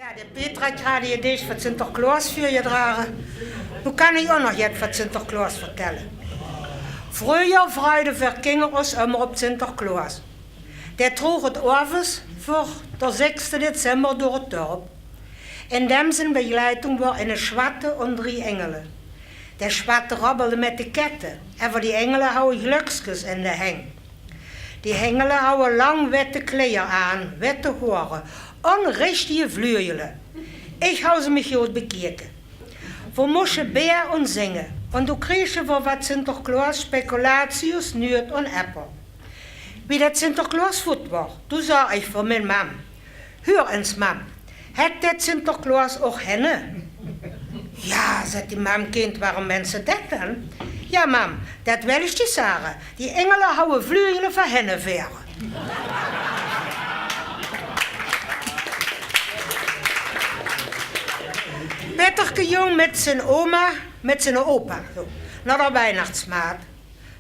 Ja, de Petra hat gerade Idee voor Sinterklaas voor je dragen. Nu kan ik ook nog iets van Sinterklaas vertellen. Vroeger freuden wir Kinder ons immer op Sinterklaas. Der droeg het ovens voor de 6. Dezember door het dorp. In dem zijn begleitung war eine Schwatte und 3 Engelen. Der Schwatte rabbelde met de ketten, en die Engelen houden glückskus in de heng. Die Engelen houden lang witte kleren aan, witte horen, en richtige vleugelen. Ich hou ze mich goed bekeken. We moesten beren en zingen, en du kregen we wat Sinterklaas speculatius, nuut en apple. Wie dat Sinterklaas voet was, toen zei ik voor mijn mam. Hör eens mam, het dat Sinterklaas ook hennen? Ja, zei die mam, kind, waarom mensen dat dan? Ja mam, dat wil ik je zeggen. Die engelen houden vleugelen van hennenveren. Petterke jong met zijn oma, met zijn opa, naar de Weihnachtsmaat.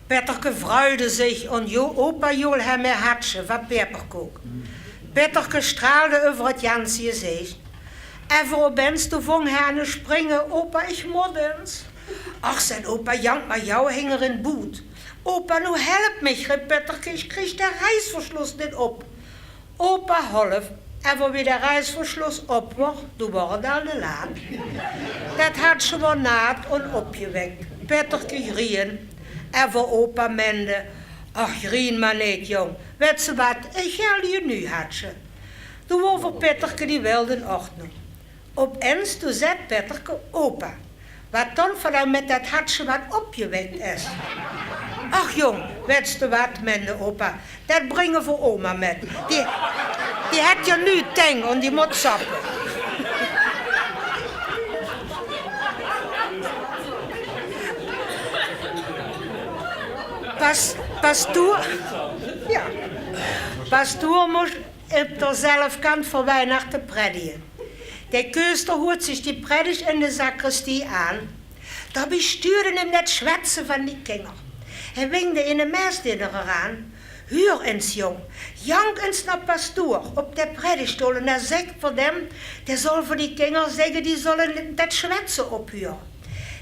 Petterke vreugde zich en opa joel hem een hartje van peperkoek. Petterke straalde over het ganse gezicht. En voor opeens toen vong hij aan te springen, opa, ik moet eens. Ach, zei opa, jank, maar jou hing er in boet. Opa, nu help mich, riep Petterke, ik kreeg de reisverschluss niet op. Opa half. En voor wie de reisverschluss op was, toen waren het al te laat. Dat had ze wel naad en opgewekt. Petterke grien. En voor opa mende. Ach, grien maar niet, jong. Weet ze wat, ik geld je nu, had ze. Toen was voor Petterke die wilde in ordnung. Opeens toen zei Petterke, opa. Wat dan van hem met dat hartje wat opgewekt is. Ach jong, weet je wat, mende opa. Dat brengen voor oma met. Die had je nu teng en die moet sappen. Pastoor moest op de zelfkant voor Weihnachten predigen. De keuster hoort zich die predigt in de sacristie aan. Daar bestuurde hem net schwätzen van die kinderen. Hij wingde in de meisdinner aan. Huur eens, jong. Jank eens naar pastoor op de predikstoel en hij zegt voor dem, der zal voor die kinderen zeggen, die zullen dat schwätzen ophuren.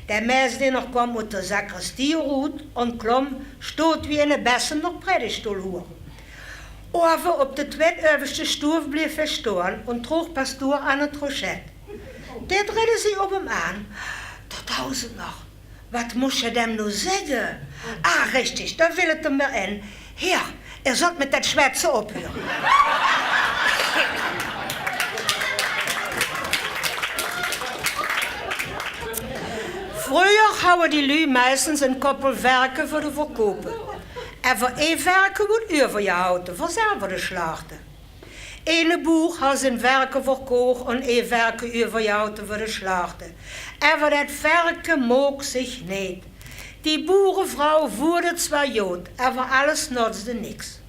De meisdinner kwam uit de sacristie roet en klom, stoot wie in de bessen naar predikstoel horen. Over op de tweedoverste stoel bleef hij staan en droeg pastoor aan het rochet. Dit redde ze op hem aan. Dat hou ze nog. Wat moest je dem nou zeggen? Ah, richtig, daar wil het hem weer in. Heer, zult met dat schwätzen ophuren. Vroeger houden die lui meistens een koppel werken voor de verkopen. En voor één werken moet over je houden, voor zelf de slachten. Ene boer had zijn werken verkocht en één werken over je houden voor de slachten. En voor dat werken moog zich niet. Die boerenvrouw voerde zwar jood, en voor alles nutzte niks.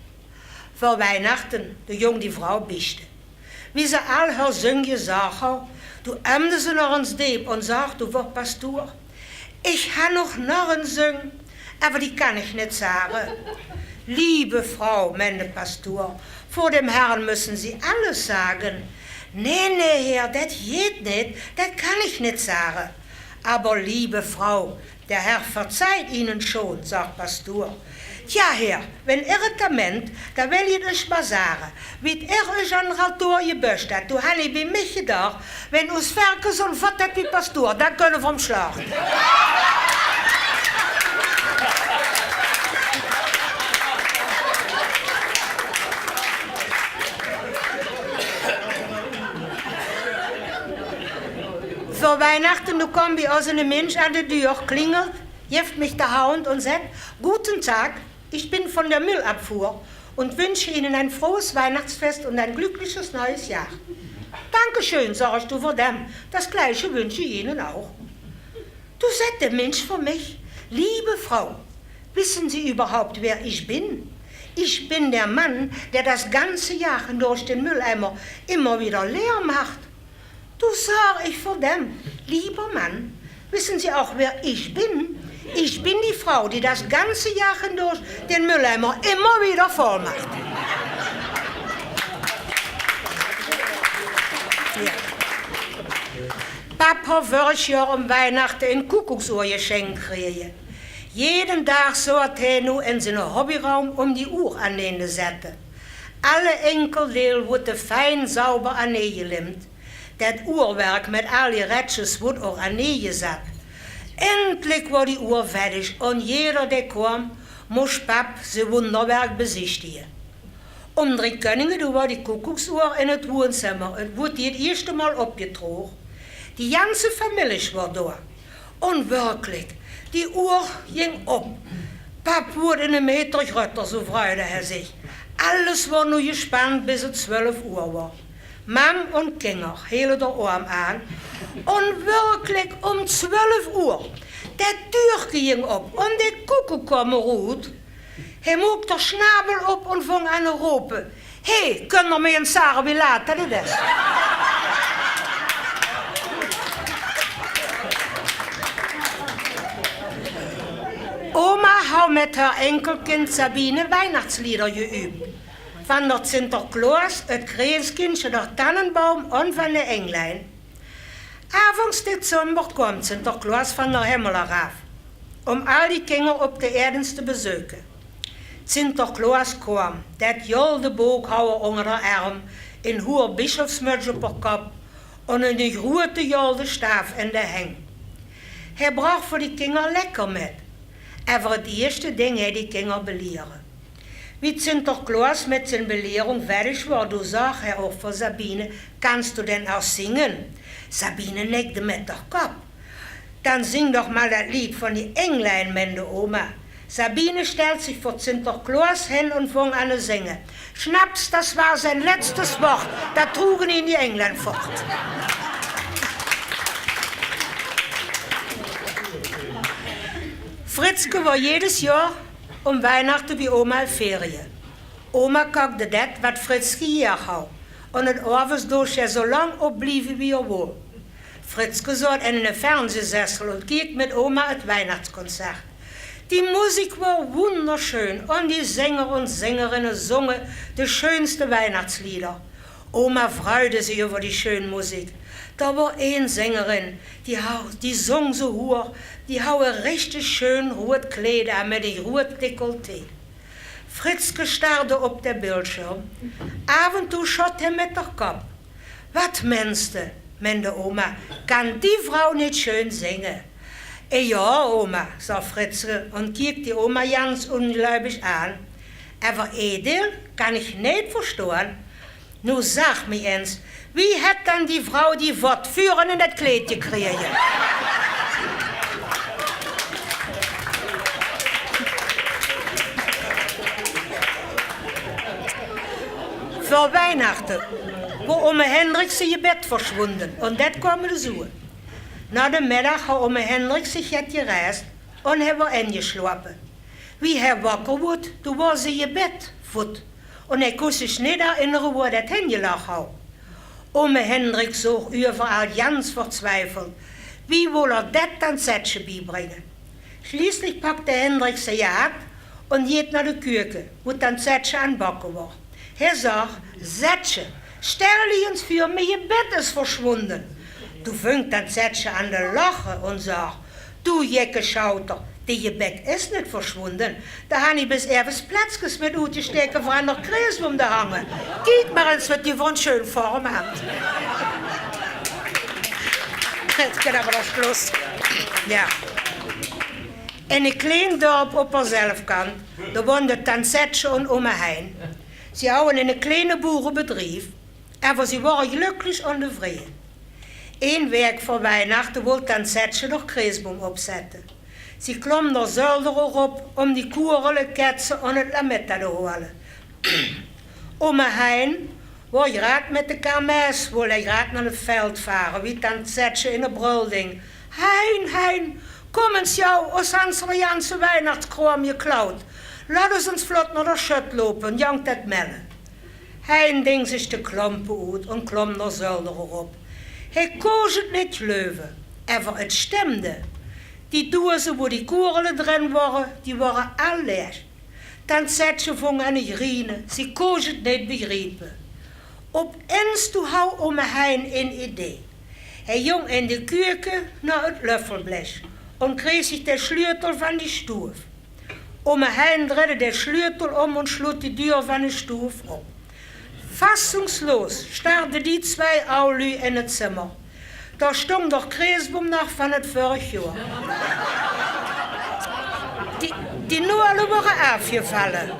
Voor Weihnachten, de jong die vrouw biechte. Wie ze al haar zungje zag, toen emde ze naar ons diep en zag, toen voor pastoor, ik ga nog naar een zung. Aber die kann ich nicht sagen. Liebe Frau, mende pastoor, vor dem Herrn müssen Sie alles sagen. Nee, Herr, das geht nicht, das kann ich nicht sagen. Aber liebe Frau, der Herr verzeiht Ihnen schon, sagt pastoor. Ja, Herr, wenn er het meint, dan wil je dus maar zeggen. Wie er is aan Raltoor gebust had, toen had hij bij mij gedacht, wenn ons werken zo'n vat dat wie pastoor, dan kunnen we hem slagen. Voor Weihnachten, nu kwam bij ons een mens aan de deur, klingelt, jeft mich de Hand und sagt, guten Tag, ich bin von der Müllabfuhr und wünsche Ihnen ein frohes Weihnachtsfest und ein glückliches neues Jahr. Dankeschön, sag ich du vor dem, das gleiche wünsche ich Ihnen auch. Du sagt der Mensch für mich, liebe Frau, wissen Sie überhaupt, wer ich bin? Ich bin der Mann, der das ganze Jahr durch den Mülleimer immer wieder leer macht. Du sag ich vor dem, lieber Mann, wissen Sie auch, wer ich bin? Ich bin die Frau, die das ganze Jahr hindurch den Mülleimer immer wieder voll macht. Ja. Pap hat vorig Jahr Weihnachten een Kuckucksuhr geschenkt gekregen. Jeden Tag zorgt hij nu in zijn hobbyraum die Uhr aan te zetten. Alle enkeldeel wordt fijn sauber aangelimd. Dat uurwerk met al die retjes wordt ook aangezet. Endlich wordt die Uhr fertig en jeder die kwam, moest pap zijn wonderwerk bezichtigen. Om 3 Koningen wordt die Kuckucksuhr in het woonzimmer. Het wordt het eerste Mal opgetrokken. Die ganze Familie wordt door. En werkelijk, die Uhr ging op. Pap wurde in een meter groter, zo freute hij zich. Alles war nu gespannt, bis het 12 Uhr war. Mam en Kinder hielden de arm aan. En werkelijk om 12 Uhr. Dat deurtje ging op en de koekoek kwam eruit. Hij mocht de schnabel op en ving aan te roepen. Hé, kun je mij een zeggen wie laat dat is? Oma had met haar enkelkind Sabine Weihnachtslieder geübt. Van der Sinterklaas, het Christkindje, de Tannenbaum en van de Englein. Avonds december kwam Sinterklaas van de hemel eraf, om al die kinderen op de aarde te bezoeken. Sinterklaas kwam, dat jolde boekhouwer onder de arm, een hoer bischofsmuts op haar kop en een grote jolde staaf in de heng. Hij bracht voor die kinderen lekker met. En voor het eerste ding hij die kinderen beleren. Wie Sinterklaas met zijn belering fertig was, zag hij ook voor Sabine, kannst du denn auch zingen? Sabine nekte met haar kop. Dan zing doch mal dat lied van die Englein, meende oma. Sabine stelt sich vor Sinterklaas hin und fing an zu singen. Schnaps, das war sein letztes Wort, da trugen ihn die Englein fort. Fritzke war jedes Jahr Weihnachten bij oma in Ferien. Oma kookte dat wat Fritzke hier had. En het avonds doos hij zo lang opblijven wie er wil. Fritzke zat in een fernsehsessel en keek met oma het Weihnachtskonzert. Die Musik war wunderschön und die Sänger und Sängerinnen zongen de schönste Weihnachtslieder. Oma freute sich über die schöne Musik. Da war eine Sängerin, die sang so hoch, die hatte richtig schön rot Kleider an mit einem rot Dekolleté. Fritzke starrte auf den Bildschirm. Ab und zu schott er mit der Kopf. Was meinst du, meinte Oma, kann die Frau nicht schön singen? Ja, Oma, sagt Fritzke und kiekt die Oma ganz ungläubig an. Aber edel kann ich nicht verstehen. Nu sag mir eens, wie hat dann die Frau die Wortführung in das Kleid gekriegt? Voor Weihnachten war Oma Hendricks in je Bett verschwunden und das kwam er zo. Na de middag had Oma Hendricks zich het gereisd en hij was ingeslapen. Wie hij wakker wordt, toen was ze in je bed voet. En hij kon zich niet herinneren waar dat hingelegt had. Oma Hendricks zoog overal ganz verzweifeld. Wie wil er dat dan Zetje bijbrengen? Schließlich pakte Hendricks zijn jacht en ging naar de keuken, waar dan Zetje aan bakken was. Hij zag, Zetje, stel je eens voor, maar je bed is verschwunden. Toen ving dan Zetje aan te lachen en zag, du jekke schouter, die bed is niet verschwunden. Daar had hij bis ergens plaatsjes met uitgesteken voor aan de kreis om te hangen. Kijk maar eens wat die voor een schön vorm had. Het kan aber nog Schluss. Ja. In een klein dorp op haar zelfkant, daar woonden dan Zetje en oma Hein. Ze hadden in een kleine boerenbedrijf, maar ze waren gelukkig en tevreden. Eén week voor Weihnachten wilde dan Zetje nog kreesboom opzetten. Ze klom de zolder op om die koeren, ketsen en het lametta te halen. Oma Hein wou graag met de kermis, wil hij graag naar het veld varen, wie dan Zetje in de brulding. Hein, kom eens jou, ons Janse Weihnachtskroam geklaut. Laat ons vlot naar de schut lopen, jankt het mellen. Hein ding zich de klompen uit en klom de zolder op. Hij koos het niet geloven, maar het stemde. Die dozen waar die koeren erin waren, die waren al leeg. Dan Zetje vong aan de grienen, ze koos het niet begrepen. Opeens toen had Oma Hein een idee. Hij ging in de keuken naar het löffelblech en kreeg zich de sleutel van die stoef. Hij drehte de sleutel om en sloot die deur van de stoef op. Fassungslos starrten die twee oudlui in het zimmer. Daar stond de kreesboom nog van het vorig jaar. Die noorden waren afgevallen.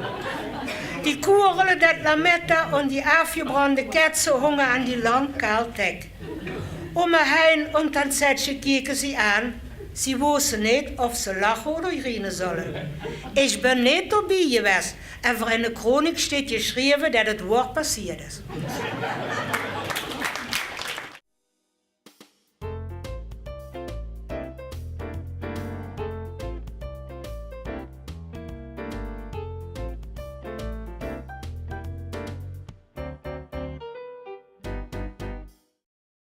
Die koerelen dat lametta en die afgebrande ketsen hongen aan die lang kaal tek. Heen en dan zetje keken ze aan. Ze wisten niet of ze lachen of grinen zullen. Ik ben niet erbij geweest en voor in de kroniek staat geschreven dat het woord passiert is.